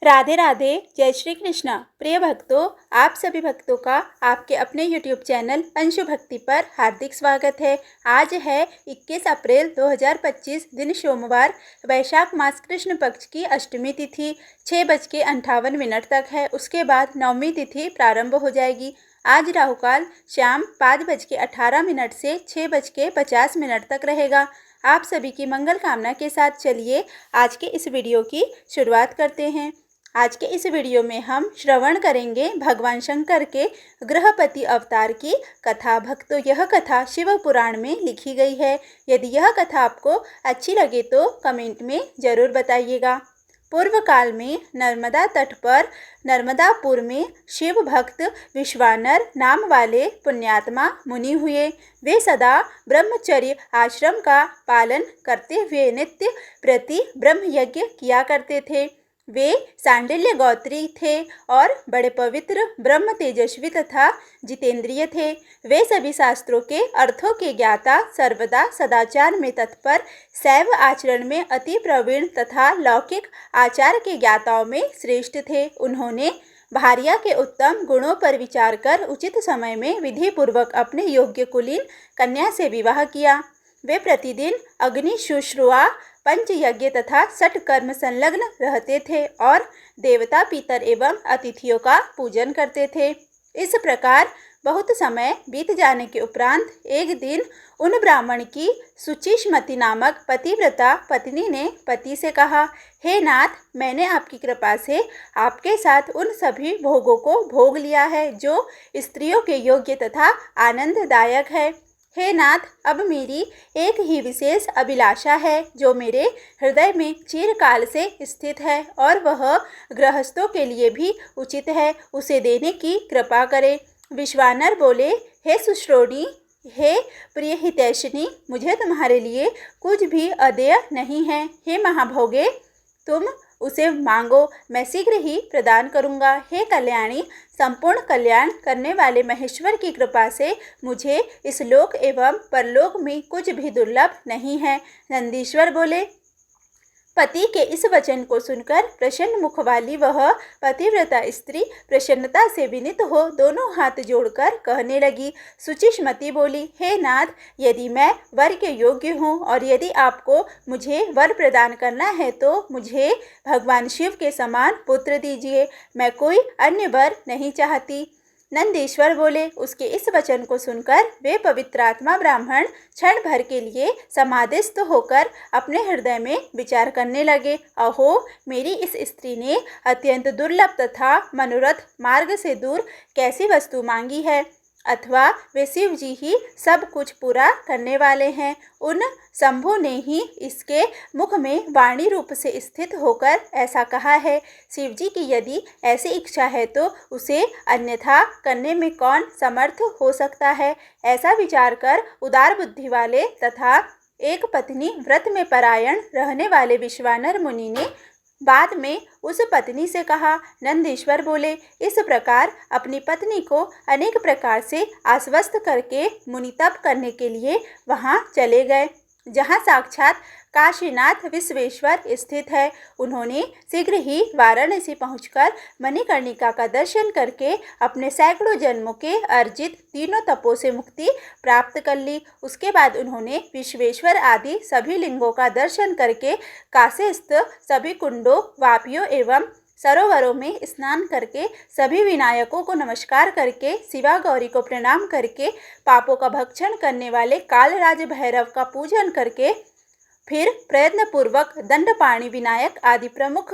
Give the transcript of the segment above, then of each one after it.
राधे राधे। जय श्री कृष्णा। प्रिय भक्तों, आप सभी भक्तों का आपके अपने YouTube चैनल अंशु भक्ति पर हार्दिक स्वागत है। आज है 21 अप्रैल 2025, दिन सोमवार, वैशाख मास कृष्ण पक्ष की अष्टमी तिथि 6:58 तक है। उसके बाद नवमी तिथि प्रारंभ हो जाएगी। आज राहुकाल शाम 5:18 से 6:50 तक रहेगा। आप सभी की मंगल कामना के साथ चलिए आज के इस वीडियो की शुरुआत करते हैं। आज के इस वीडियो में हम श्रवण करेंगे भगवान शंकर के गृहपति अवतार की कथा। भक्तों, यह कथा शिव पुराण में लिखी गई है। यदि यह कथा आपको अच्छी लगे तो कमेंट में ज़रूर बताइएगा। पूर्व काल में नर्मदा तट पर नर्मदापुर में शिव भक्त विश्वानर नाम वाले पुण्यात्मा मुनि हुए। वे सदा ब्रह्मचर्य आश्रम का पालन करते हुए नित्य प्रति ब्रह्म यज्ञ किया करते थे। वे सांडिल्य गोत्री थे और बड़े पवित्र, ब्रह्म तेजस्वी तथा जितेंद्रिय थे। वे सभी शास्त्रों के अर्थों के ज्ञाता, सर्वदा सदाचार में तत्पर, शैव आचरण में अति प्रवीण तथा लौकिक आचार के ज्ञाताओं में श्रेष्ठ थे। उन्होंने भार्या के उत्तम गुणों पर विचार कर उचित समय में विधि पूर्वक अपने योग्य कुलीन कन्या से विवाह किया। वे प्रतिदिन अग्नि शुश्रूषा, पंच यज्ञ तथा सठ कर्म संलग्न रहते थे और देवता, पितर एवं अतिथियों का पूजन करते थे। इस प्रकार बहुत समय बीत जाने के उपरांत एक दिन उन ब्राह्मण की सुचिष्मति नामक पतिव्रता पत्नी ने पति से कहा, हे नाथ, मैंने आपकी कृपा से आपके साथ उन सभी भोगों को भोग लिया है जो स्त्रियों के योग्य तथा आनंददायक है। हे नाथ, अब मेरी एक ही विशेष अभिलाषा है जो मेरे हृदय में चिरकाल से स्थित है और वह गृहस्थों के लिए भी उचित है। उसे देने की कृपा करें। विश्वानर बोले, हे सुश्रोणी, हे प्रिय हितैषिणी, मुझे तुम्हारे लिए कुछ भी अदेय नहीं है। हे महाभोगे, तुम उसे मांगो, मैं शीघ्र ही प्रदान करूंगा। हे कल्याणी, संपूर्ण कल्याण करने वाले महेश्वर की कृपा से मुझे इस लोक एवं परलोक में कुछ भी दुर्लभ नहीं है। नंदीश्वर बोले, पति के इस वचन को सुनकर प्रसन्न मुख वाली वह पतिव्रता स्त्री प्रसन्नता से विनीत हो दोनों हाथ जोड़कर कहने लगी। सुचिष्मति बोली, हे नाथ, यदि मैं वर के योग्य हूँ और यदि आपको मुझे वर प्रदान करना है तो मुझे भगवान शिव के समान पुत्र दीजिए। मैं कोई अन्य वर नहीं चाहती। नंदीश्वर बोले, उसके इस वचन को सुनकर वे पवित्रात्मा ब्राह्मण क्षण भर के लिए समाधिस्थ होकर अपने हृदय में विचार करने लगे। अहो, मेरी इस स्त्री ने अत्यंत दुर्लभ तथा मनोरथ मार्ग से दूर कैसी वस्तु मांगी है, अथवा वे शिव जी ही सब कुछ पूरा करने वाले हैं। उन शंभु ने ही इसके मुख में वाणी रूप से स्थित होकर ऐसा कहा है। शिव जी की यदि ऐसी इच्छा है तो उसे अन्यथा करने में कौन समर्थ हो सकता है। ऐसा विचार कर उदार बुद्धि वाले तथा एक पत्नी व्रत में परायण रहने वाले विश्वानर मुनि ने बाद में उस पत्नी से कहा। नंदीश्वर बोले, इस प्रकार अपनी पत्नी को अनेक प्रकार से आश्वस्त करके मुनि तप करने के लिए वहां चले गए जहां साक्षात काशीनाथ विश्वेश्वर स्थित है। उन्होंने शीघ्र ही वाराणसी पहुंचकर मणिकर्णिका का दर्शन करके अपने सैकड़ों जन्मों के अर्जित तीनों तपों से मुक्ति प्राप्त कर ली। उसके बाद उन्होंने विश्वेश्वर आदि सभी लिंगों का दर्शन करके काशीस्थ सभी कुंडों, वापियों एवं सरोवरों में स्नान करके सभी विनायकों को नमस्कार करके शिवा गौरी को प्रणाम करके पापों का भक्षण करने वाले कालराज भैरव का पूजन करके फिर प्रयत्न पूर्वक दंडपाणि विनायक आदि प्रमुख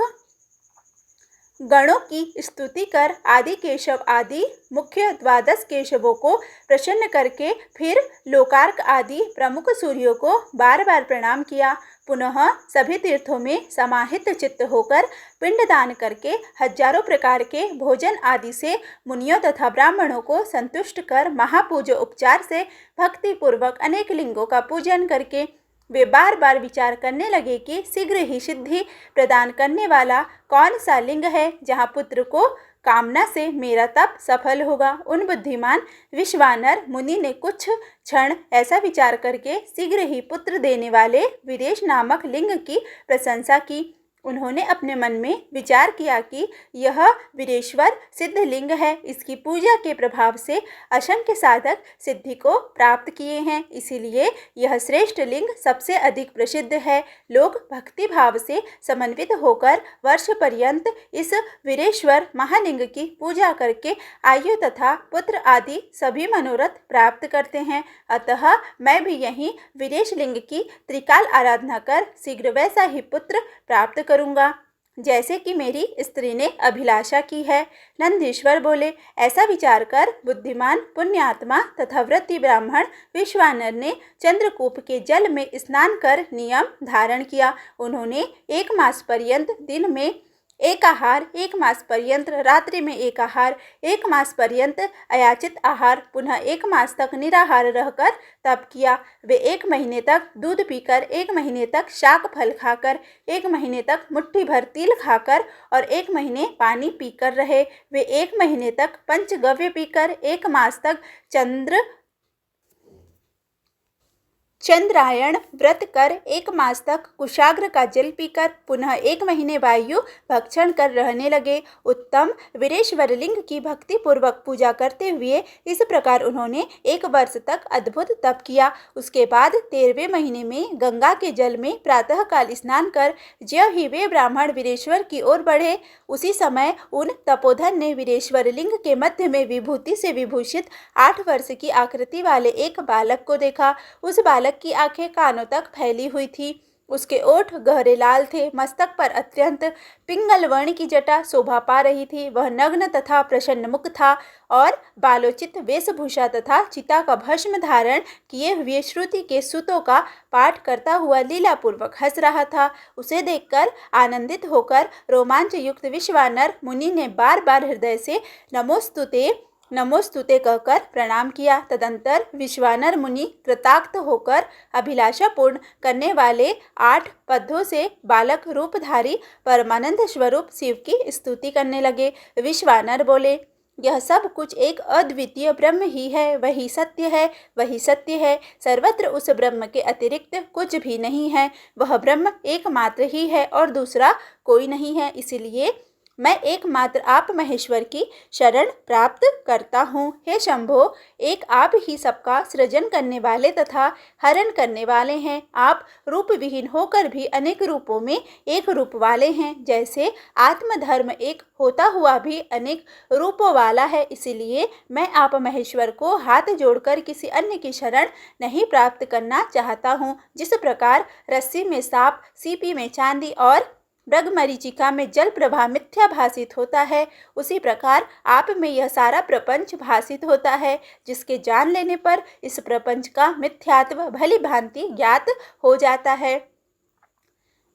गणों की स्तुति कर आदि केशव आदि मुख्य 12 केशवों को प्रसन्न करके फिर लोकार्क आदि प्रमुख सूर्यों को बार बार प्रणाम किया। पुनः सभी तीर्थों में समाहित चित्त होकर पिंडदान करके हजारों प्रकार के भोजन आदि से मुनियों तथा ब्राह्मणों को संतुष्ट कर महापूज उपचार से भक्ति पूर्वक अनेक लिंगों का पूजन करके वे बार बार विचार करने लगे कि शीघ्र ही सिद्धि प्रदान करने वाला कौन सा लिंग है जहाँ पुत्र को कामना से मेरा तप सफल होगा। उन बुद्धिमान विश्वानर मुनि ने कुछ क्षण ऐसा विचार करके शीघ्र ही पुत्र देने वाले विदेश नामक लिंग की प्रशंसा की। उन्होंने अपने मन में विचार किया कि यह वीरेश्वर सिद्ध लिंग है। इसकी पूजा के प्रभाव से असंख्य साधक सिद्धि को प्राप्त किए हैं, इसीलिए यह श्रेष्ठ लिंग सबसे अधिक प्रसिद्ध है। लोग भक्ति भाव से समन्वित होकर वर्ष पर्यंत इस वीरेश्वर महालिंग की पूजा करके आयु तथा पुत्र आदि सभी मनोरथ प्राप्त करते हैं। अतः मैं भी यहीं वीरेश लिंग की त्रिकाल आराधना कर शीघ्र वैसा ही पुत्र प्राप्त करूंगा जैसे कि मेरी स्त्री ने अभिलाषा की है। नंदीश्वर बोले, ऐसा विचार कर बुद्धिमान पुण्यात्मा तथा व्रती ब्राह्मण विश्वानर ने चंद्रकूप के जल में स्नान कर नियम धारण किया। उन्होंने 1 मास पर्यंत दिन में एक आहार, 1 मास पर्यंत रात्रि में एक आहार, 1 मास पर्यंत अयाचित आहार, पुनः 1 मास तक निराहार रहकर तप किया। वे 1 महीने तक दूध पीकर, 1 महीने तक शाक फल खाकर, 1 महीने तक मुट्ठी भर तिल खाकर और 1 महीने पानी पीकर रहे। वे 1 महीने तक पंचगव्य पीकर, 1 मास तक चंद्रायण व्रत कर, 1 मास तक कुशाग्र का जल पीकर, पुनः 1 महीने वायु भक्षण कर रहने लगे। उत्तम वीरेश्वर लिंग की भक्ति पूर्वक पूजा करते हुए इस प्रकार उन्होंने 1 वर्ष तक अद्भुत तप किया। उसके बाद 13वें महीने में गंगा के जल में प्रातःकाल स्नान कर ज्यों ही वे ब्राह्मण वीरेश्वर की ओर बढ़े, उसी समय उन तपोधन ने वीरेश्वर लिंग के मध्य में विभूति से विभूषित 8 वर्ष की आकृति वाले एक बालक को देखा। उस बालक की आंखें कानों तक फैली हुई थी, उसके ओठ गहरे लाल थे, मस्तक पर अत्यंत पिंगल वर्ण की जटा शोभा पा रही थी। वह नग्न तथा प्रसन्न मुख था और बालोचित वेशभूषा तथा चिता का भस्म धारण किए हुए श्रुति के सूतों का पाठ करता हुआ लीलापूर्वक हंस रहा था। उसे देखकर आनंदित होकर रोमांच युक्त विश्वानर मुनि ने बार बार हृदय से नमोस्तुते कहकर प्रणाम किया। तदंतर विश्वानर मुनि कृतार्थ होकर अभिलाषा पूर्ण करने वाले 8 पदों से बालक रूपधारी परमानंद स्वरूप शिव की स्तुति करने लगे। विश्वानर बोले, यह सब कुछ एक अद्वितीय ब्रह्म ही है, वही सत्य है, वही सत्य है। सर्वत्र उस ब्रह्म के अतिरिक्त कुछ भी नहीं है। वह ब्रह्म एकमात्र ही है और दूसरा कोई नहीं है। इसलिए मैं एकमात्र आप महेश्वर की शरण प्राप्त करता हूँ। हे शंभो, एक आप ही सबका सृजन करने वाले तथा हरण करने वाले हैं। आप रूप विहीन होकर भी अनेक रूपों में एक रूप वाले हैं। जैसे आत्मधर्म एक होता हुआ भी अनेक रूपों वाला है, इसलिए मैं आप महेश्वर को हाथ जोड़कर किसी अन्य की शरण नहीं प्राप्त करना चाहता हूँ। जिस प्रकार रस्सी में सांप, सीपी में चांदी और मृगमरीचिका में जल प्रभा मिथ्या भासित होता है, उसी प्रकार आप में यह सारा प्रपंच भासित होता है, जिसके जान लेने पर इस प्रपंच का मिथ्यात्व भली भांति ज्ञात हो जाता है।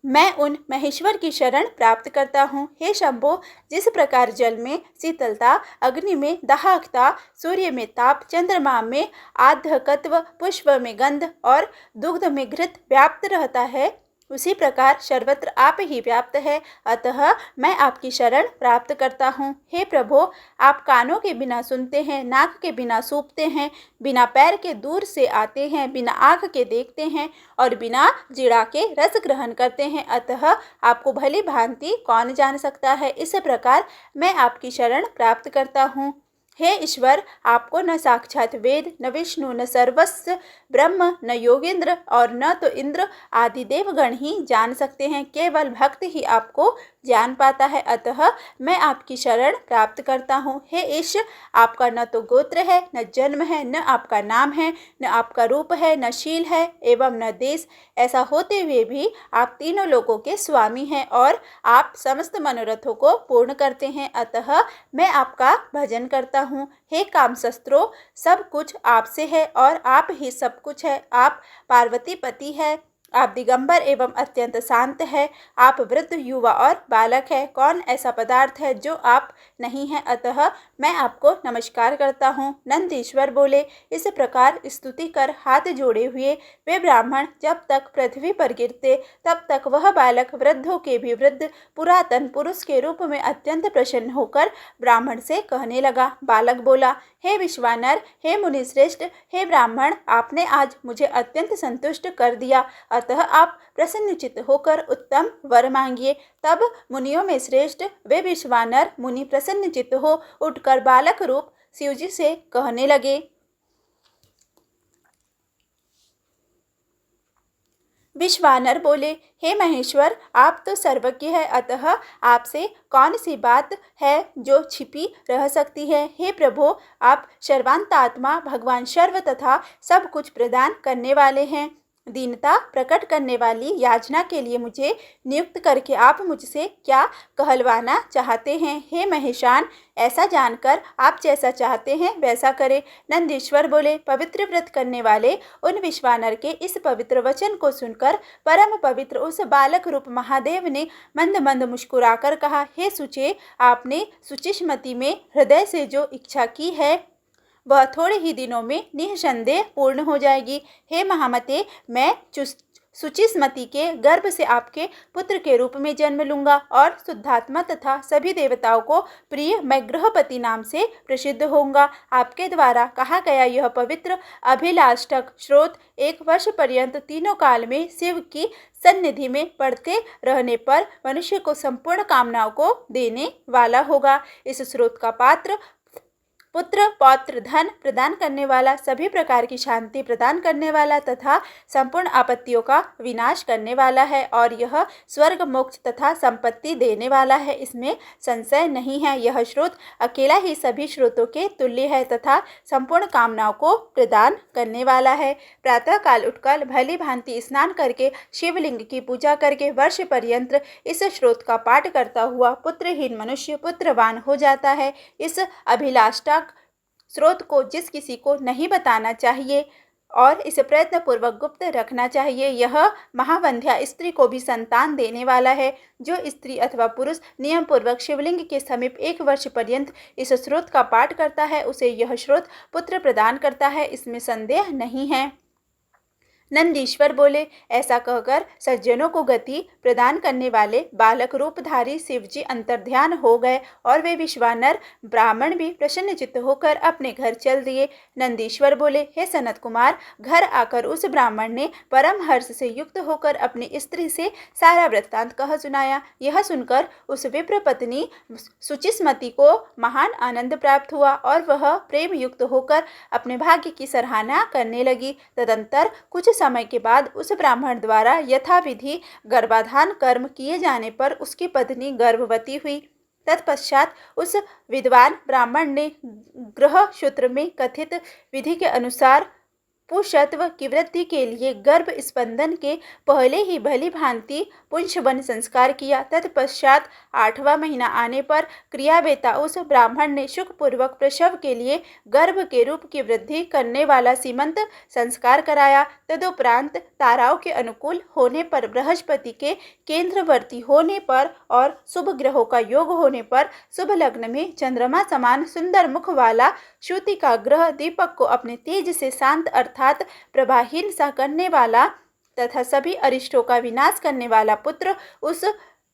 मैं उन महेश्वर की शरण प्राप्त करता हूँ। हे शंभो, जिस प्रकार जल में शीतलता, अग्नि में दाहकता, सूर्य में ताप, चंद्रमा में आर्द्रकत्व, पुष्प में गंध और दुग्ध में घृत व्याप्त रहता है, उसी प्रकार सर्वत्र आप ही व्याप्त है। अतः मैं आपकी शरण प्राप्त करता हूँ। हे प्रभो, आप कानों के बिना सुनते हैं, नाक के बिना सूंघते हैं, बिना पैर के दूर से आते हैं, बिना आँख के देखते हैं और बिना जीरा के रस ग्रहण करते हैं। अतः आपको भली भांति कौन जान सकता है। इस प्रकार मैं आपकी शरण प्राप्त करता हूँ। हे ईश्वर, आपको न साक्षात वेद, न विष्णु, न सर्वस्व ब्रह्म, न योगेंद्र और न तो इंद्र आदि देवगण ही जान सकते हैं। केवल भक्त ही आपको जान पाता है। अतः मैं आपकी शरण प्राप्त करता हूँ। हे ईश, आपका न तो गोत्र है, न जन्म है, न आपका नाम है, न आपका रूप है, न शील है एवं न देश। ऐसा होते हुए भी आप तीनों लोकों के स्वामी हैं और आप समस्त मनोरथों को पूर्ण करते हैं। अतः मैं आपका भजन करता हूँ। हे काम शस्त्रों, सब कुछ आपसे है और आप ही सब कुछ है। आप पार्वती पति है, आप दिगंबर एवं अत्यंत शांत है, आप वृद्ध, युवा और बालक है। कौन ऐसा पदार्थ है जो आप नहीं है। अतः मैं आपको नमस्कार करता हूँ। नंदीश्वर बोले, इस प्रकार स्तुति कर हाथ जोड़े हुए वे ब्राह्मण जब तक पृथ्वी पर गिरते तब तक वह बालक वृद्धों के भी वृद्ध पुरातन पुरुष के रूप में अत्यंत प्रसन्न होकर ब्राह्मण से कहने लगा। बालक बोला, हे विश्वानर, हे मुनिश्रेष्ठ, हे ब्राह्मण, आपने आज मुझे अत्यंत संतुष्ट कर दिया। अतः आप प्रसन्नचित्त होकर उत्तम वर मांगिए। तब मुनियों में श्रेष्ठ वे विश्वानर मुनि प्रसन्नचित्त हो उठकर बालक रूप शिवजी से कहने लगे। विश्वानर बोले, हे महेश्वर, आप तो सर्वज्ञ है, अतः आपसे कौन सी बात है जो छिपी रह सकती है। हे प्रभु, आप सर्वांतात्मा भगवान सर्व तथा सब कुछ प्रदान करने वाले हैं। दीनता प्रकट करने वाली याचना के लिए मुझे नियुक्त करके आप मुझसे क्या कहलवाना चाहते हैं। हे महेशान, ऐसा जानकर आप जैसा चाहते हैं वैसा करें। नंदीश्वर बोले, पवित्र व्रत करने वाले उन विश्वानर के इस पवित्र वचन को सुनकर परम पवित्र उस बालक रूप महादेव ने मंद मंद मुस्कुराकर कहा, हे सुचे, आपने सुचिस्मति में हृदय से जो इच्छा की है वह थोड़े ही दिनों में निःसंदेह पूर्ण हो जाएगी। हे महामते, मैं सुचिस्मति के गर्भ से आपके पुत्र के रूप में जन्म लूंगा और शुद्धात्मा तथा सभी देवताओं को प्रिय मैं गृहपति नाम से प्रसिद्ध होऊंगा। आपके द्वारा कहा गया यह पवित्र अभिलाष्टक स्रोत 1 वर्ष पर्यंत तीनों काल में शिव की सन्निधि में पढ़ते रहने पर मनुष्य को संपूर्ण कामनाओं को देने वाला होगा। इस स्रोत का पात्र पुत्र पौत्र धन प्रदान करने वाला, सभी प्रकार की शांति प्रदान करने वाला तथा संपूर्ण आपत्तियों का विनाश करने वाला है और यह स्वर्ग मोक्ष तथा संपत्ति देने वाला है, इसमें संशय नहीं है। यह स्रोत अकेला ही सभी स्रोतों के तुल्य है तथा संपूर्ण कामनाओं को प्रदान करने वाला है। प्रातः काल उठकर भली भांति स्नान करके शिवलिंग की पूजा करके वर्ष पर्यंत इस स्रोत का पाठ करता हुआ पुत्रहीन मनुष्य पुत्रवान हो जाता है। इस अभिलाष्टा स्रोत को जिस किसी को नहीं बताना चाहिए और इसे प्रयत्न पूर्वक गुप्त रखना चाहिए। यह महावंध्या स्त्री को भी संतान देने वाला है। जो स्त्री अथवा पुरुष नियम पूर्वक शिवलिंग के समीप 1 वर्ष पर्यंत इस स्रोत का पाठ करता है उसे यह स्रोत पुत्र प्रदान करता है, इसमें संदेह नहीं है। नंदीश्वर बोले, ऐसा कहकर सज्जनों को गति प्रदान करने वाले बालक रूपधारी शिवजी अंतर्ध्यान हो गए और वे विश्वानर ब्राह्मण भी प्रसन्नचित्त होकर अपने घर चल दिए। नंदीश्वर बोले, हे सनत कुमार, घर आकर उस ब्राह्मण ने परम हर्ष से युक्त होकर अपनी स्त्री से सारा वृत्तांत कह सुनाया। यह सुनकर उस विप्र पत्नी सुचिस्मति को महान आनंद प्राप्त हुआ और वह प्रेम युक्त होकर अपने भाग्य की सराहना करने लगी। तदंतर कुछ समय के बाद उस ब्राह्मण द्वारा यथाविधि गर्भाधान कर्म किए जाने पर उसकी पत्नी गर्भवती हुई। तत्पश्चात उस विद्वान ब्राह्मण ने ग्रह सूत्र में कथित विधि के अनुसार पुंसत्व की वृद्धि के लिए गर्भ स्पंदन के पहले ही भली भांति पुंसवन संस्कार किया। तत्पश्चात 8वां महीना आने पर क्रियावेता उस ब्राह्मण ने सुखपूर्वक प्रसव के लिए गर्भ के रूप की वृद्धि करने वाला सीमंत संस्कार कराया। तदुपरांत ताराओं के अनुकूल होने पर, बृहस्पति के केंद्रवर्ती होने पर और शुभ ग्रहों का योग होने पर शुभ लग्न में चंद्रमा समान सुंदर मुख वाला श्रुति का ग्रह दीपक को अपने तेज से शांत अर्थात प्रभाहीन सा करने वाला तथा सभी अरिष्टों का विनाश करने वाला पुत्र उस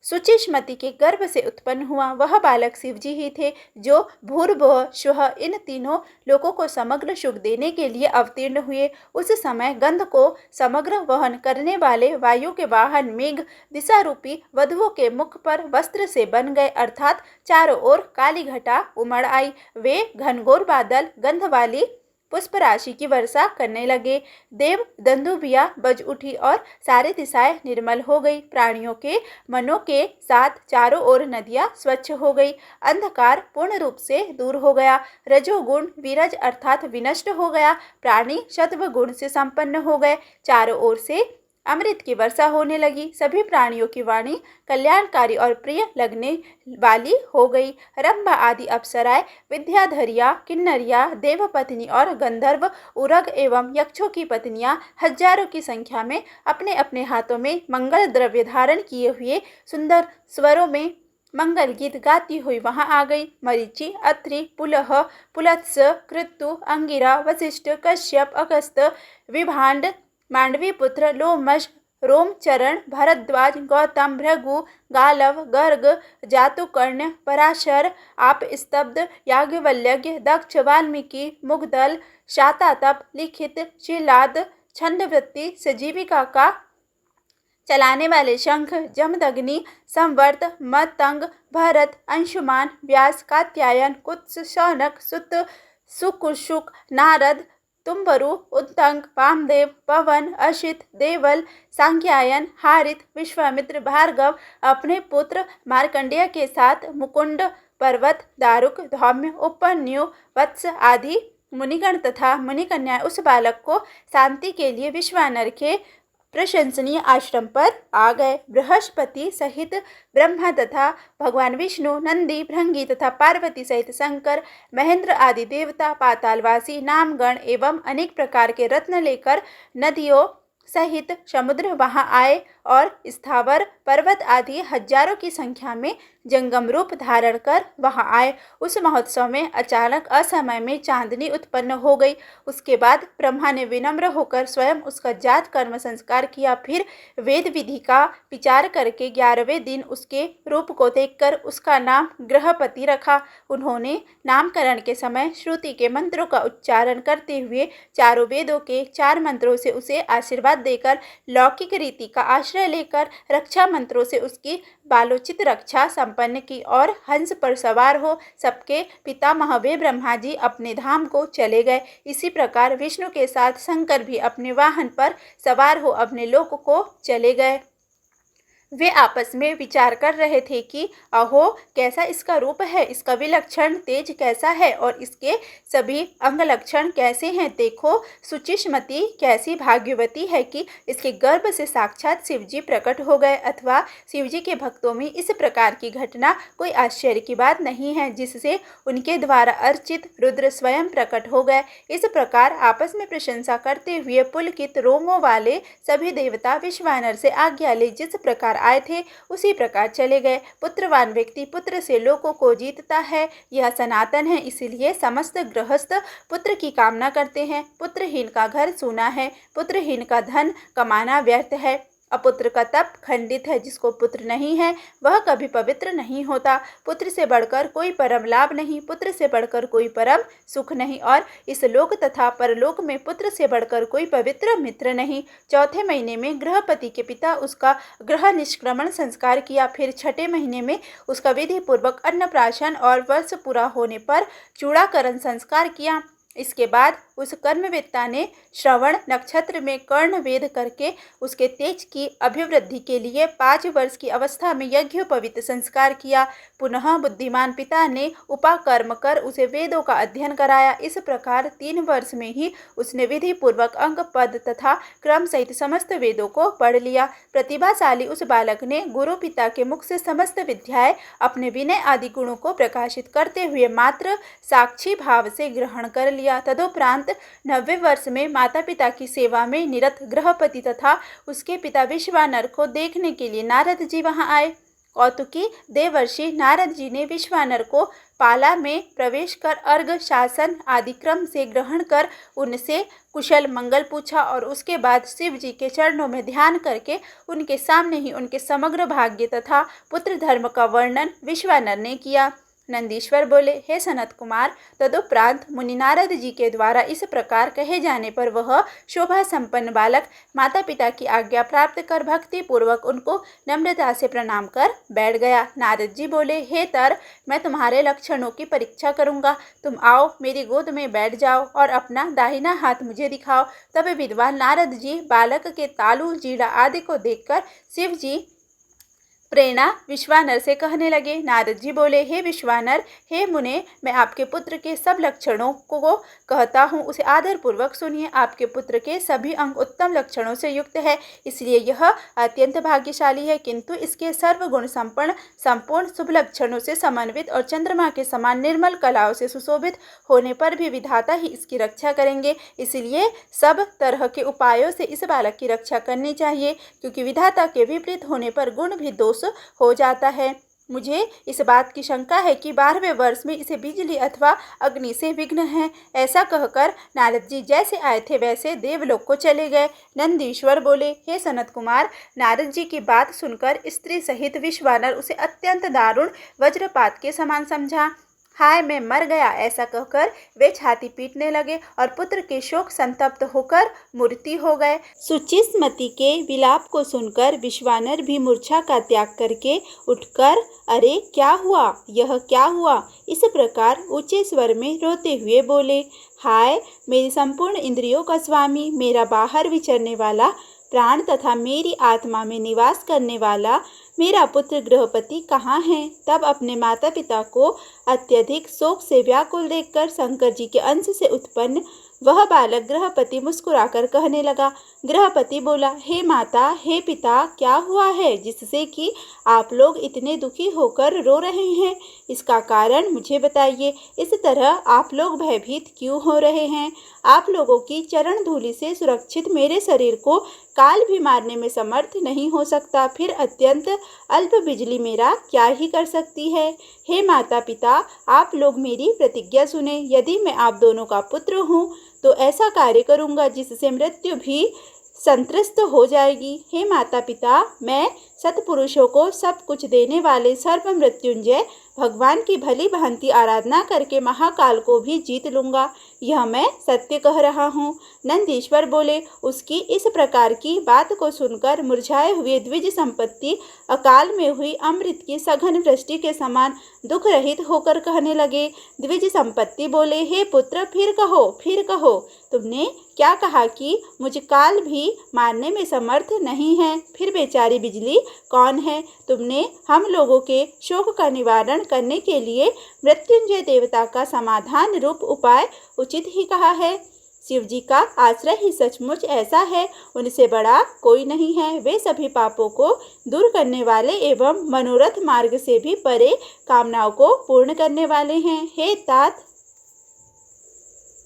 सुचिस्मति के गर्भ से उत्पन्न हुआ। वह बालक शिवजी ही थे जो भूर्भुवः स्वः इन तीनों लोकों को समग्र सुख देने के लिए अवतीर्ण हुए। उस समय गंध को समग्र वहन करने वाले वायु के वाहन मेघ दिशा रूपी वधुओं के मुख पर वस्त्र से बन गए, अर्थात चारों ओर काली घटा उमड़ आई। वे घनघोर बादल गंध वाली पुष्प राशि की वर्षा करने लगे। देव दंदुभिया बज उठी और सारी दिशाएं निर्मल हो गई। प्राणियों के मनों के साथ चारों ओर नदियां स्वच्छ हो गई। अंधकार पूर्ण रूप से दूर हो गया। रजोगुण विरज अर्थात विनष्ट हो गया। प्राणी सत्व गुण से संपन्न हो गए। चारों ओर से अमृत की वर्षा होने लगी। सभी प्राणियों की वाणी कल्याणकारी और प्रिय लगने वाली हो गई। रंभा आदि अप्सराएं, विद्याधरिया, किन्नरिया, देवपत्नी और गंधर्व, उरग एवं यक्षों की पत्नियां हजारों की संख्या में अपने अपने हाथों में मंगल द्रव्य धारण किए हुए सुंदर स्वरों में मंगल गीत गाती हुई वहां आ गई। मरीचि, अत्रि, पुलह, पुलत्स, कृतु, अंगिरा, वशिष्ठ, कश्यप, अगस्त, विभांड, मांडवी पुत्र, लोमश, रोमचरण, भरद्वाज, गौतम, भृगु, गालव, गर्ग, जातुकर्ण, पराशर, आप स्तब्ध, याज्ञवल्क्य, दक्ष, वाल्मीकि, मुग्धल, शातातप, लिखित, शिलाद, छंदवृत्ति, सजीविका का चलाने वाले शंख, जमदग्नि, संवर्त, मतंग, भरत, अंशुमान, व्यास, कात्यायन, कुत्स, शौनक, सुत, सुकुशुक, नारद, तुम्बरु, उत्तंग, वामदेव, पवन, अशित, देवल, सांख्यायन, हारित, विश्वामित्र, भार्गव अपने पुत्र मार्कंडेय के साथ मुकुंड पर्वत, दारुक, धौम्य, उपन्यु, वत्स आदि मुनिगण तथा मुनिकन्याएं उस बालक को शांति के लिए विश्वानर के प्रशंसनीय आश्रम पर आ गए। बृहस्पति सहित ब्रह्मा तथा भगवान विष्णु, नंदी, भृंगी तथा पार्वती सहित शंकर, महेंद्र आदि देवता, पातालवासी, नामगण एवं अनेक प्रकार के रत्न लेकर नदियों सहित समुद्र वहां आए और स्थावर पर्वत आदि हजारों की संख्या में जंगम रूप धारण कर वहां आए। उस महोत्सव में अचानक असमय में चांदनी उत्पन्न हो गई। उसके बाद ब्रह्मा ने विनम्र होकर स्वयं उसका जात कर्म संस्कार किया। फिर वेद विधि का विचार करके 11वें दिन उसके रूप को देखकर उसका नाम गृहपति रखा। उन्होंने नामकरण के समय श्रुति के मंत्रों का उच्चारण करते हुए चारों वेदों के 4 मंत्रों से उसे आशीर्वाद देकर लौकिक रीति का आश्रय लेकर रक्षा मंत्रों से उसकी बालोचित रक्षा संपन्न की और हंस पर सवार हो सबके पितामह वे ब्रह्मा जी अपने धाम को चले गए। इसी प्रकार विष्णु के साथ शंकर भी अपने वाहन पर सवार हो अपने लोक को चले गए। वे आपस में विचार कर रहे थे कि अहो कैसा इसका रूप है, इसका विलक्षण तेज कैसा है और इसके सभी अंग लक्षण कैसे हैं। देखो सुचिष्मति कैसी भाग्यवती है कि इसके गर्भ से साक्षात शिवजी प्रकट हो गए। अथवा शिवजी के भक्तों में इस प्रकार की घटना कोई आश्चर्य की बात नहीं है जिससे उनके द्वारा अर्चित रुद्र स्वयं प्रकट हो गए। इस प्रकार आपस में प्रशंसा करते हुए पुलकित रोमों वाले सभी देवता विश्वानर से आज्ञा ले जिस प्रकार आए थे उसी प्रकार चले गए। पुत्रवान व्यक्ति पुत्र से लोगों को जीतता है, यह सनातन है। इसलिए समस्त गृहस्थ पुत्र की कामना करते हैं। पुत्रहीन का घर सूना है, पुत्रहीन का धन कमाना व्यर्थ है। अपुत्र का तप खंडित है, जिसको पुत्र नहीं है वह कभी पवित्र नहीं होता। पुत्र से बढ़कर कोई परम लाभ नहीं, पुत्र से बढ़कर कोई परम सुख नहीं और इस लोक तथा परलोक में पुत्र से बढ़कर कोई पवित्र मित्र नहीं। चौथे महीने में गृहपति के पिता उसका गृह निष्क्रमण संस्कार किया। फिर छठे महीने में उसका विधि पूर्वक अन्नप्राशन और वर्ष पूरा होने पर चूड़ाकरण संस्कार किया। इसके बाद उस कर्मवेत्ता ने श्रवण नक्षत्र में कर्ण वेद करके उसके तेज की अभिवृद्धि के लिए 5 वर्ष की अवस्था में यज्ञोपवीत संस्कार किया। पुनः बुद्धिमान पिता ने उपाकर्म कर उसे वेदों का अध्ययन कराया। इस प्रकार 3 वर्ष में ही उसने विधि पूर्वक अंग पद तथा क्रम सहित समस्त वेदों को पढ़ लिया। प्रतिभाशाली उस बालक ने गुरु पिता के मुख से समस्त विद्याएं अपने विनय आदि गुणों को प्रकाशित करते हुए मात्र साक्षी भाव से ग्रहण कर लिया। तदुपरांत 90वें वर्ष में माता पिता की सेवा में निरत गृहपति तथा उसके पिता विश्वानर को देखने के लिए नारद जी वहां आए। कौतुकी देवर्षि नारद जी ने विश्वानर को पाला में प्रवेश कर अर्घ शासन आदि क्रम से ग्रहण कर उनसे कुशल मंगल पूछा और उसके बाद शिव जी के चरणों में ध्यान करके उनके सामने ही उनके समग्र भाग्य तथा पुत्र धर्म का वर्णन विश्वानर ने किया। नंदीश्वर बोले, हे सनत कुमार, तदुपरांत मुनि नारद जी के द्वारा इस प्रकार कहे जाने पर वह शोभा संपन्न बालक माता पिता की आज्ञा प्राप्त कर भक्ति पूर्वक उनको नम्रता से प्रणाम कर बैठ गया। नारद जी बोले, हे तर, मैं तुम्हारे लक्षणों की परीक्षा करूंगा। तुम आओ, मेरी गोद में बैठ जाओ और अपना दाहिना हाथ मुझे दिखाओ। तब विद्वान नारद जी बालक के तालु जीड़ा आदि को देखकर शिव जी प्रेरणा विश्वानर से कहने लगे। नारद जी बोले, हे विश्वानर, हे मुने, मैं आपके पुत्र के सब लक्षणों को कहता हूँ, उसे आदर पूर्वक सुनिए। आपके पुत्र के सभी अंग उत्तम लक्षणों से युक्त है, इसलिए यह अत्यंत भाग्यशाली है। किंतु इसके सर्वगुण संपूर्ण शुभ लक्षणों से समन्वित और चंद्रमा के समान निर्मल कलाओं से सुशोभित होने पर भी विधाता ही इसकी रक्षा करेंगे। इसलिए सब तरह के उपायों से इस बालक की रक्षा करनी चाहिए, क्योंकि विधाता के विपरीत होने पर गुण भी दोष हो जाता है। मुझे इस बात की शंका है कि 12वें वर्ष में इसे बिजली अथवा अग्नि से विघ्न है। ऐसा कहकर नारद जी जैसे आए थे वैसे देवलोक को चले गए। नंदीश्वर बोले, हे सनत कुमार, नारद जी की बात सुनकर स्त्री सहित विश्वानर उसे अत्यंत दारुण वज्रपात के समान समझा। हाय मैं मर गया, ऐसा कहकर वे छाती पीटने लगे और पुत्र के शोक संतप्त होकर मूर्ति हो गए। सुचिस्मती के विलाप को सुनकर विश्वानर भी मूर्छा का त्याग करके उठकर अरे क्या हुआ, यह क्या हुआ, इस प्रकार ऊंचे स्वर में रोते हुए बोले। हाय मेरी संपूर्ण इंद्रियों का स्वामी, मेरा बाहर विचरने वाला प्राण तथा मेरी आत्मा में निवास करने वाला मेरा पुत्र गृहपति कहाँ है। तब अपने माता पिता को अत्यधिक शोक से व्याकुल देखकर शंकर जी के अंश से उत्पन्न वह बालक गृहपति मुस्कुराकर कहने लगा। गृहपति बोला, हे माता, हे पिता, क्या हुआ है जिससे कि आप लोग इतने दुखी होकर रो रहे हैं? इसका कारण मुझे बताइए। इस तरह आप लोग भयभीत क्यों हो रहे हैं? आप लोगों की चरण धूलि से सुरक्षित मेरे शरीर को काल भी मारने में समर्थ नहीं हो सकता, फिर अत्यंत अल्प बिजली मेरा क्या ही कर सकती है? हे माता पिता, आप लोग मेरी प्रतिज्ञा सुने। यदि मैं आप दोनों का पुत्र हूँ तो ऐसा कार्य करूँगा जिससे मृत्यु भी संतृष्ट हो जाएगी। हे माता पिता, मैं सत्पुरुषों को सब कुछ देने वाले सर्व मृत्युंजय भगवान की भली भांति आराधना करके महाकाल को भी जीत लूँगा, यह मैं सत्य कह रहा हूँ। नंदीश्वर बोले। उसकी इस प्रकार की बात को सुनकर मुरझाए हुए द्विज संपत्ति अकाल में हुई अमृत की सघन वृष्टि के समान दुख रहित होकर कहने लगे। द्विज संपत्ति बोले, हे पुत्र, फिर कहो, तुमने क्या कहा कि मुझ काल भी मारने में समर्थ नहीं है? फिर बेचारी बिजली कौन है? तुमने हम लोगों के शोक का निवारण करने के लिए मृत्युंजय देवता का समाधान रूप उपाय उचित ही कहा है। शिव जी का आश्रय ही सचमुच ऐसा है, उनसे बड़ा कोई नहीं है। वे सभी पापों को दूर करने वाले एवं मनोरथ मार्ग से भी परे कामनाओं को पूर्ण करने वाले हैं। हे तात,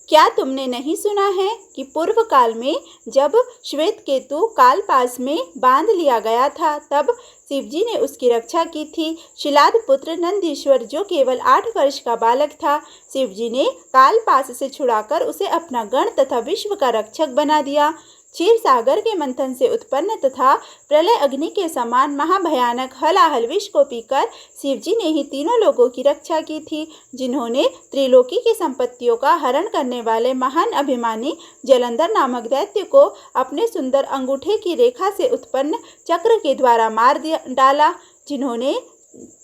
क्या तुमने नहीं सुना है कि पूर्व काल में जब श्वेत केतु कालपास में बांध लिया गया था तब शिवजी ने उसकी रक्षा की थी। शिलाद पुत्र नंदीश्वर जो केवल 8 वर्ष का बालक था, शिवजी ने कालपास से छुड़ाकर उसे अपना गण तथा विश्व का रक्षक बना दिया। क्षीर सागर के मंथन से उत्पन्न तथा प्रलय अग्नि के समान महाभयानक हलाहल विष को पीकर शिवजी ने ही तीनों लोगों की रक्षा की थी, जिन्होंने त्रिलोकी की संपत्तियों का हरण करने वाले महान अभिमानी जलंधर नामक दैत्य को अपने सुंदर अंगूठे की रेखा से उत्पन्न चक्र के द्वारा मार डाला, जिन्होंने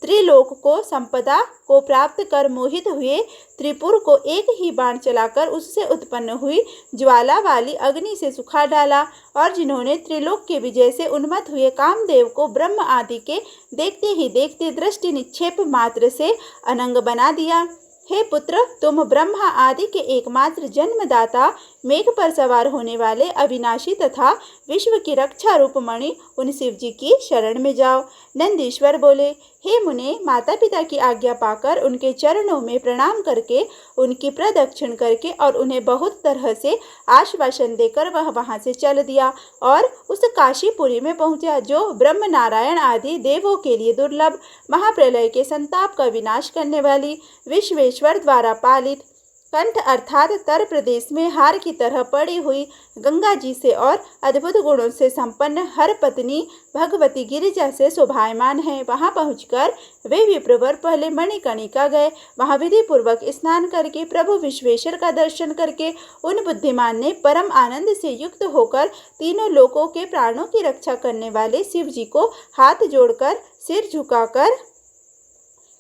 त्रिलोक को संपदा को प्राप्त कर मोहित हुए त्रिपुर को एक ही बाण चलाकर उससे उत्पन्न हुई ज्वाला वाली अग्नि से सुखा डाला, और जिन्होंने त्रिलोक के विजय से उन्मत्त हुए कामदेव को ब्रह्म आदि के देखते ही देखते दृष्टि निक्षेप मात्र से अनंग बना दिया। हे पुत्र, तुम ब्रह्मा आदि के एकमात्र जन्मदाता, मेघ पर सवार होने वाले अविनाशी तथा विश्व की रक्षा रूप मणि उन शिव जी की शरण में जाओ। नंदीश्वर बोले, हे मुने, माता पिता की आज्ञा पाकर उनके चरणों में प्रणाम करके उनकी प्रदक्षिण करके और उन्हें बहुत तरह से आश्वासन देकर वह वहां से चल दिया और उस काशीपुरी में पहुंचा जो ब्रह्म नारायण आदि देवों के लिए दुर्लभ महाप्रलय के संताप का विनाश करने वाली विश्वेश्वर द्वारा पालित कंठ अर्थात तर प्रदेश में हार की तरह पड़ी हुई गंगा जी से और अद्भुत गुणों से संपन्न हर पत्नी भगवती गिरिजा से शोभायमान है। वहां पहुंचकर वे विप्रवर पहले मणिकर्णिका गए। वहां विधि पूर्वक स्नान करके प्रभु विश्वेश्वर का दर्शन करके उन बुद्धिमान ने परम आनंद से युक्त होकर तीनों लोकों के प्राणों की रक्षा करने वाले शिव जी को हाथ जोड़कर सिर झुकाकर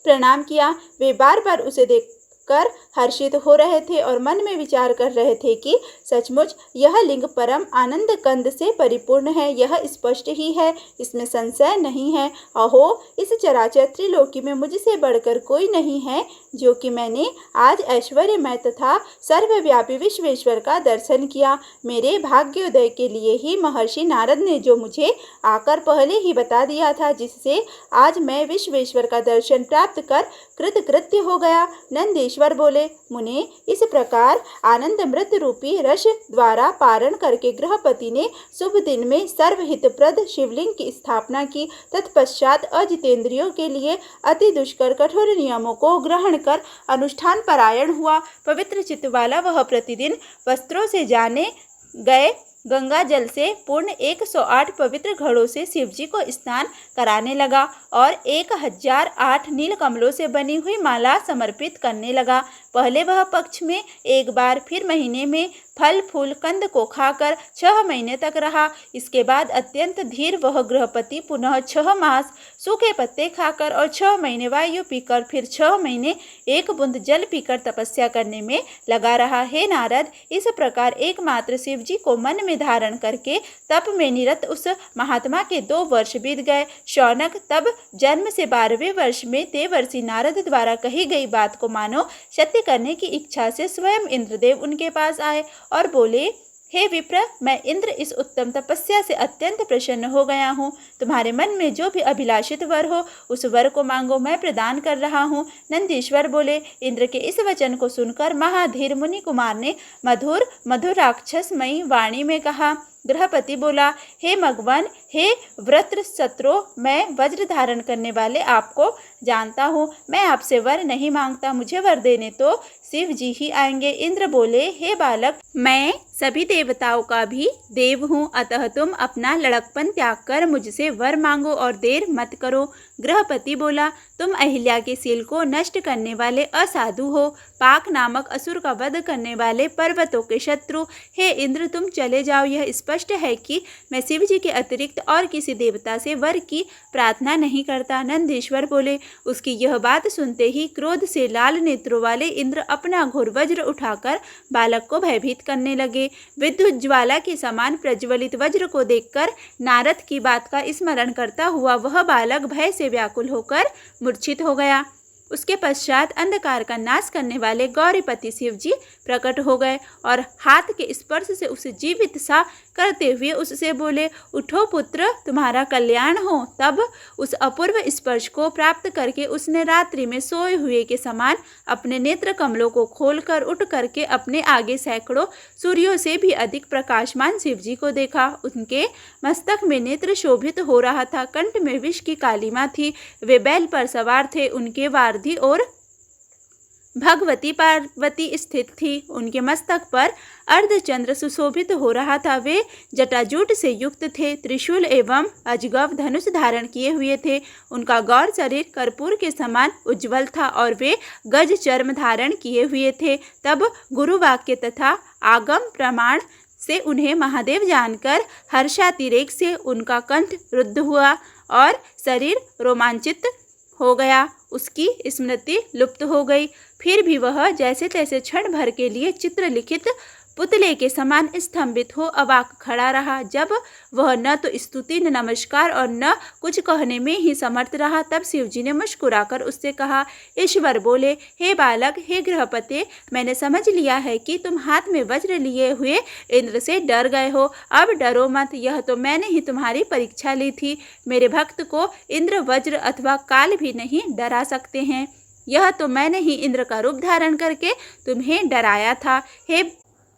प्रणाम किया। वे बार बार उसे देख कर हर्षित हो रहे थे और मन में विचार कर रहे थे कि सचमुच यह लिंग परम आनंद कंद से परिपूर्ण है। यह स्पष्ट ही है, इसमें संशय नहीं है। अहो, इस चराचर त्रिलोकी में मुझसे बढ़कर कोई नहीं है, जो कि मैंने आज ऐश्वर्यमय तथा सर्वव्यापी विश्वेश्वर का दर्शन किया। मेरे भाग्योदय के लिए ही महर्षि नारद ने जो मुझे आकर पहले ही बता दिया था, जिससे आज मैं विश्वेश्वर का दर्शन प्राप्त कर कृतकृत्य हो गया। नंदीश्वर बोले, मुने, इस प्रकार आनंद मृत रूपी रस द्वारा पारण करके गृहपति ने शुभ दिन में सर्वहितप्रद शिवलिंग की स्थापना की। तत्पश्चात अजितेंद्रियों के लिए अति दुष्कर कठोर नियमों को ग्रहण कर अनुष्ठान परायण हुआ। पवित्र चित्त वाला वह प्रतिदिन वस्त्रों से जाने गए गंगा जल से पूर्ण 108 पवित्र घड़ों से शिवजी को स्नान कराने लगा और 1008 नील कमलों से बनी हुई माला समर्पित करने लगा। पहले वह पक्ष में एक बार, फिर महीने में फल फूल कंद को खाकर 6 महीने तक रहा। इसके बाद अत्यंत धीर वह गृहपति पुनः 6 मास सूखे पत्ते खाकर और 6 महीने वायु पीकर, फिर 6 महीने एक बूंद जल पीकर तपस्या करने में लगा रहा। हे नारद, इस प्रकार एकमात्र शिव जी को मन में धारण करके तप में निरत उस महात्मा के 2 वर्ष बीत गए। शौनक, तब जन्म से 12वें वर्ष में देवर्षि नारद द्वारा कही गई बात को मानो सत्य करने की इच्छा से स्वयं इंद्रदेव उनके पास आए और बोले, हे विप्र, मैं इंद्र इस उत्तम तपस्या से अत्यंत प्रसन्न हो गया हूँ। तुम्हारे मन में जो भी अभिलाषित वर हो उस वर को मांगो, मैं प्रदान कर रहा हूँ। नंदीश्वर बोले। इंद्र के इस वचन को सुनकर महाधीर मुनि कुमार ने मधुर मधुर राक्षसमयी वाणी में कहा। गृहपति बोला, हे मघवन, हे व्रत्र शत्रु, मैं वज्र धारण करने वाले आपको जानता हूँ। मैं आपसे वर नहीं मांगता, मुझे वर देने तो शिव जी ही आएंगे। इंद्र बोले, हे बालक, मैं सभी देवताओं का भी देव हूँ, अतः तुम अपना लड़कपन त्याग कर मुझसे वर मांगो और देर मत करो। गृहपति बोला, तुम अहिल्या के शील को नष्ट करने वाले असाधु हो, पाक नामक असुर का वध करने वाले पर्वतों के शत्रु। हे इंद्र, तुम चले जाओ। यह स्पष्ट है कि मैं शिव जी के अतिरिक्त और किसी देवता से वर की प्रार्थना नहीं करता। नंदीश्वर बोले। उसकी यह बात सुनते ही क्रोध से लाल नेत्रों वाले इंद्र अपना घोर वज्र उठाकर बालक को भयभीत करने लगे। विद्युत ज्वाला के समान प्रज्वलित वज्र को देखकर नारद की बात का स्मरण करता हुआ वह बालक भय से व्याकुल होकर मूर्छित हो गया। उसके पश्चात अंधकार का नाश करने वाले गौरीपति शिव जी प्रकट हो गए और हाथ के स्पर्श से उसे जीवित सा करते हुए उससे बोले, उठो पुत्र, तुम्हारा कल्याण हो। तब उस अपूर्व स्पर्श को प्राप्त करके उसने रात्रि में सोए हुए के समान अपने नेत्र कमलों को खोलकर उठ करके अपने आगे सैकड़ों सूर्यों से भी अधिक प्रकाशमान शिव जी को देखा। उनके मस्तक में नेत्र शोभित हो रहा था, कंठ में विष की कालिमा थी, वे बैल पर सवार थे, उनके वारधी और भगवती पार्वती स्थित थी। उनके मस्तक पर अर्धचंद्र सुशोभित हो रहा था, वे जटाजूट से युक्त थे, त्रिशूल एवं अजगव धनुष धारण किए हुए थे। उनका गौर शरीर कर्पूर के समान उज्ज्वल था और वे गज चर्म धारण किए हुए थे। तब गुरु वाक्य तथा आगम प्रमाण से उन्हें महादेव जानकर हर्षातिरेक से उनका कंठ रुद्ध हुआ और शरीर रोमांचित हो गया। उसकी स्मृति लुप्त हो गई। फिर भी वह जैसे तैसे क्षण भर के लिए चित्रलिखित पुतले के समान स्तंभित हो अवाक खड़ा रहा। जब वह न तो स्तुति न नमस्कार और न कुछ कहने में ही समर्थ रहा, तब शिवजी ने मुस्कुराकर उससे कहा। ईश्वर बोले, हे बालक, हे गृहपते, मैंने समझ लिया है कि तुम हाथ में वज्र लिए हुए इंद्र से डर गए हो। अब डरो मत, यह तो मैंने ही तुम्हारी परीक्षा ली थी। मेरे भक्त को इंद्र, वज्र अथवा काल भी नहीं डरा सकते हैं। यह तो मैंने ही इंद्र का रूप धारण करके तुम्हें डराया था। हे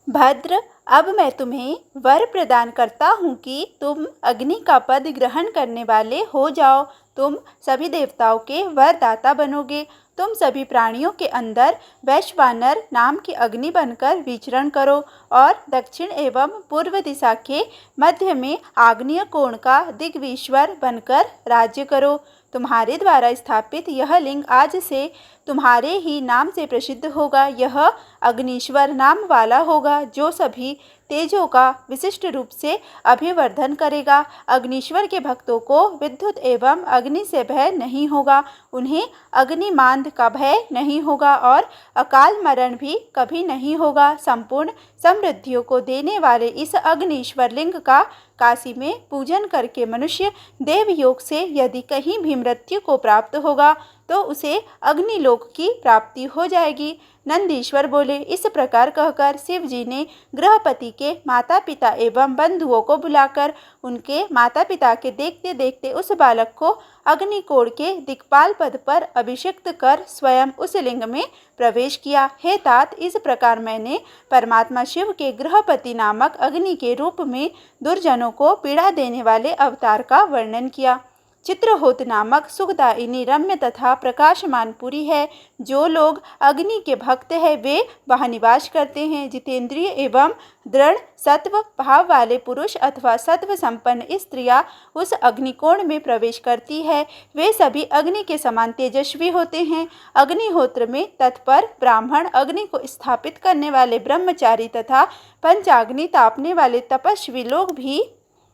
भद्र, अब मैं तुम्हें वर प्रदान करता हूँ कि तुम अग्नि का पद ग्रहण करने वाले हो जाओ। तुम सभी देवताओं के वरदाता बनोगे। तुम सभी प्राणियों के अंदर वैश्वानर नाम की अग्नि बनकर विचरण करो और दक्षिण एवं पूर्व दिशा के मध्य में आग्नेय कोण का दिग्विश्वर बनकर राज्य करो। तुम्हारे द्वारा स्थापित यह लिंग आज से तुम्हारे ही नाम से प्रसिद्ध होगा। यह अग्नीश्वर नाम वाला होगा, जो सभी तेजों का विशिष्ट रूप से अभिवर्धन करेगा। अग्नीश्वर के भक्तों को विद्युत एवं अग्नि से भय नहीं होगा, उन्हें अग्निमांद का भय नहीं होगा और अकाल मरण भी कभी नहीं होगा। संपूर्ण समृद्धियों को देने वाले इस अग्नीश्वर लिंग का काशी में पूजन करके मनुष्य देवयोग से यदि कहीं भी मृत्यु को प्राप्त होगा तो उसे अग्निलोक की प्राप्ति हो जाएगी। नंदीश्वर बोले। इस प्रकार कहकर शिव जी ने गृहपति के माता पिता एवं बंधुओं को बुलाकर उनके माता पिता के देखते देखते उस बालक को अग्निकोण के दिक्पाल पद पर अभिषिक्त कर स्वयं उस लिंग में प्रवेश किया। हे तात, इस प्रकार मैंने परमात्मा शिव के गृहपति नामक अग्नि के रूप में दुर्जनों को पीड़ा देने वाले अवतार का वर्णन किया। चित्रहोत नामक सुखदायिनी रम्य तथा प्रकाशमान पुरी है। जो लोग अग्नि के भक्त हैं वे वहाँ निवास करते हैं। जितेंद्रिय एवं दृढ़ सत्व भाव वाले पुरुष अथवा सत्व संपन्न स्त्रियां उस अग्निकोण में प्रवेश करती है। वे सभी अग्नि के समान तेजस्वी होते हैं। अग्निहोत्र में तत्पर ब्राह्मण, अग्नि को स्थापित करने वाले ब्रह्मचारी तथा पंचाग्नि तापने वाले तपस्वी लोग भी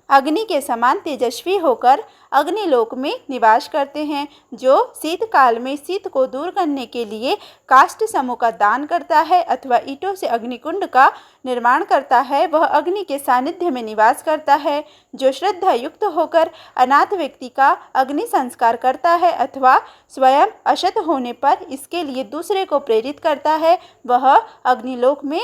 अग्नि के समान तेजस्वी होकर अग्निलोक में निवास करते हैं। जो शीतकाल में शीत को दूर करने के लिए काष्ठ समूह का दान करता है अथवा ईंटों से अग्निकुंड का निर्माण करता है वह अग्नि के सानिध्य में निवास करता है। जो श्रद्धा युक्त होकर अनाथ व्यक्ति का अग्नि संस्कार करता है अथवा स्वयं अशक्त होने पर इसके लिए दूसरे को प्रेरित करता है वह अग्निलोक में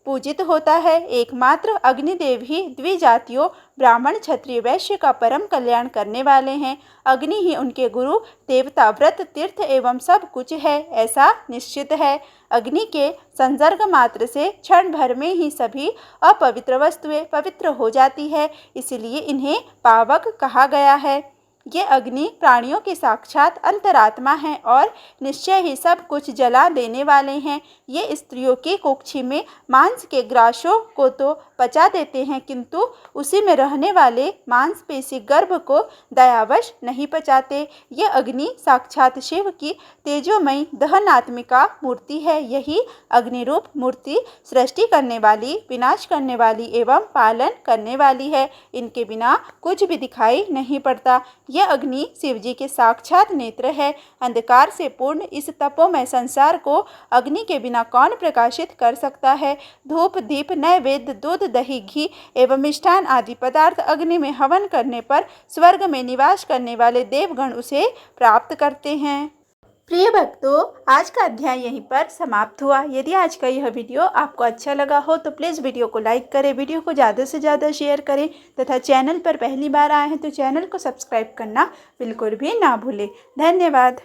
पूजित होता है। एकमात्र अग्निदेव ही द्विजातियों ब्राह्मण क्षत्रिय वैश्य का परम कल्याण करने वाले हैं। अग्नि ही उनके गुरु देवता व्रत तीर्थ एवं सब कुछ है, ऐसा निश्चित है। अग्नि के संसर्ग मात्र से क्षण भर में ही सभी अपवित्र वस्तुएं पवित्र हो जाती है, इसलिए इन्हें पावक कहा गया है। ये अग्नि प्राणियों के साक्षात अंतरात्मा हैं और निश्चय ही सब कुछ जला देने वाले हैं। ये स्त्रियों की कुक्षी में मांस के ग्रासों को तो पचा देते हैं किंतु उसी में रहने वाले मांसपेशी गर्भ को दयावश नहीं पचाते। ये अग्नि साक्षात शिव की तेजोमयी दहनात्मिका मूर्ति है। यही अग्निरूप मूर्ति सृष्टि करने वाली, विनाश करने वाली एवं पालन करने वाली है। इनके बिना कुछ भी दिखाई नहीं पड़ता। यह अग्नि शिवजी के साक्षात नेत्र है। अंधकार से पूर्ण इस तपोमय संसार को अग्नि के बिना कौन प्रकाशित कर सकता है। धूप दीप नैवेद्य दूध दही घी एवं मिष्ठान आदि पदार्थ अग्नि में हवन करने पर स्वर्ग में निवास करने वाले देवगण उसे प्राप्त करते हैं। प्रिय भक्तों, आज का अध्याय यहीं पर समाप्त हुआ। यदि आज का यह वीडियो आपको अच्छा लगा हो तो प्लीज़ वीडियो को लाइक करें, वीडियो को ज़्यादा से ज़्यादा शेयर करें तथा चैनल पर पहली बार आए हैं तो चैनल को सब्सक्राइब करना बिल्कुल भी ना भूलें। धन्यवाद।